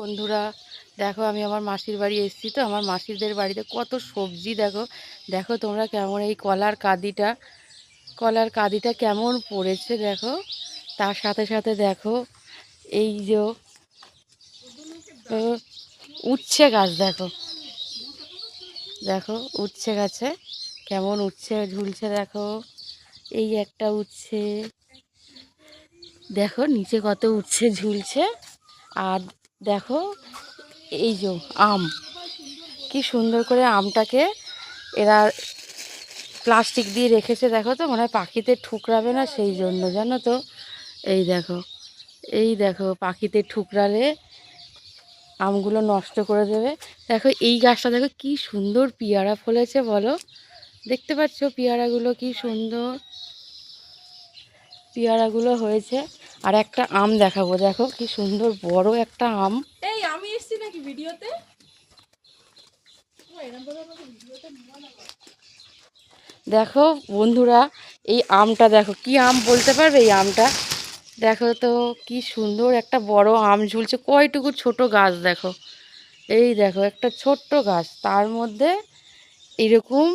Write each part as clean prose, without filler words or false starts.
বন্ধুরা দেখো আমি আমার মাসির বাড়ি এসেছি। তো আমার মাসিদের বাড়িতে কত সবজি দেখো। দেখো তোমরা কেমন এই কলার কাঁদিটা কেমন পড়েছে দেখো। তার সাথে সাথে দেখো এই যে উচ্ছে গাছ দেখো, দেখো উচ্ছে গাছে কেমন উচ্ছে ঝুলছে দেখো। এই একটা উচ্ছে, দেখো নিচে কত উচ্ছে ঝুলছে। আর দেখো এই যে আম, কি সুন্দর করে আমটাকে এরা প্লাস্টিক দিয়ে রেখেছে দেখো। তো মনে হয় পাখিতে ঠুকরাবে না সেই জন্য, জানো তো। এই দেখো, এই দেখো পাখিতে ঠুকরালে আমগুলো নষ্ট করে দেবে। দেখো এই গাছটা দেখো কি সুন্দর পেয়ারা ফলেছে বলো, দেখতে পাচ্ছ পেয়ারাগুলো কি সুন্দর পেয়ারাগুলো হয়েছে। আর একটা আম দেখাবো, দেখো কি সুন্দর বড় একটা আম। এই আমি এসছি নাকি ভিডিওতে? দেখো বন্ধুরা এই আমটা দেখো, কি আম বলতে পারবে এই আমটা? দেখো তো কি সুন্দর একটা বড় আম ঝুলছে, কয়টুকু ছোট গাছ দেখো। এই দেখো একটা ছোট্ট গাছ, তার মধ্যে এরকম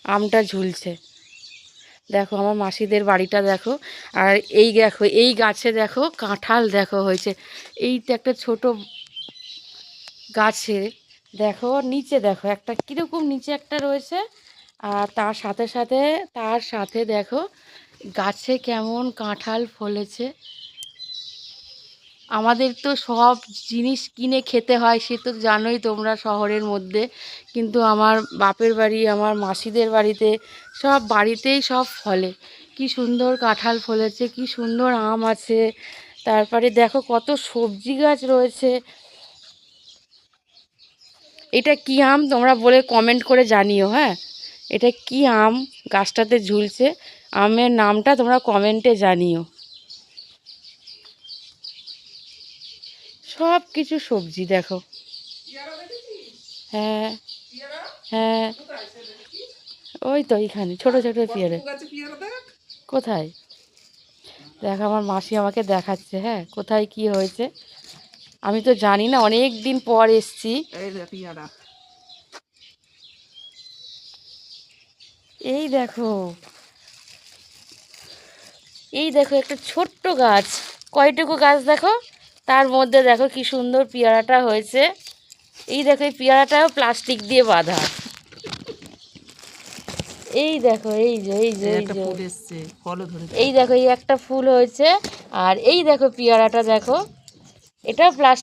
আমটা ঝুলছে। দেখো আমার মাসিদের বাড়িটা দেখো। আর এই দেখো এই গাছে দেখো কাঁঠাল দেখো হয়েছে। এইটা একটা ছোট গাছে দেখো নিচে দেখো একটা কীরকম নিচে একটা রয়েছে। আর তার সাথে দেখো গাছে কেমন কাঁঠাল ফলেছে। আমাদের তো সব জিনিস কিনে খেতে হয়, সে তো জানোই তোমরা শহরের মধ্যে। কিন্তু আমার বাপের বাড়ি, আমার মাসিদের বাড়িতে সব বাড়িতেই সব ফলে। কি সুন্দর কাঁঠাল ফলেছে, কি সুন্দর আম আছে। তারপরে দেখো কত সবজি গাছ রয়েছে। এটা কি আম তোমরা বলে কমেন্ট করে জানিও। হ্যাঁ, এটা কি আম গাছটাতে ঝুলছে, আমের নামটা তোমরা কমেন্টে জানিও। সব কিছু সবজি দেখো। হ্যাঁ হ্যাঁ, ওই তো এইখানে ছোট ছোট পেয়ারা। কোথায়? দেখো আমার মাসি আমাকে দেখাচ্ছে, হ্যাঁ কোথায় কি হয়েছে আমি তো জানি না, অনেক দিন পর এসছি। এই দেখো, এই দেখো একটা ছোট্ট গাছ, কয়টুকু গাছ দেখো, তার মধ্যে দেখো কি সুন্দর পেয়ারাটা হয়েছে। এই দেখো এই পেয়ারাটাও প্লাস্টিক দিয়ে বাঁধা। এই দেখো এই যে এই যে এই যে এই দেখো এই একটা ফুল হয়েছে। আর এই দেখো পেয়ারাটা দেখো, এটা প্লাস্টিক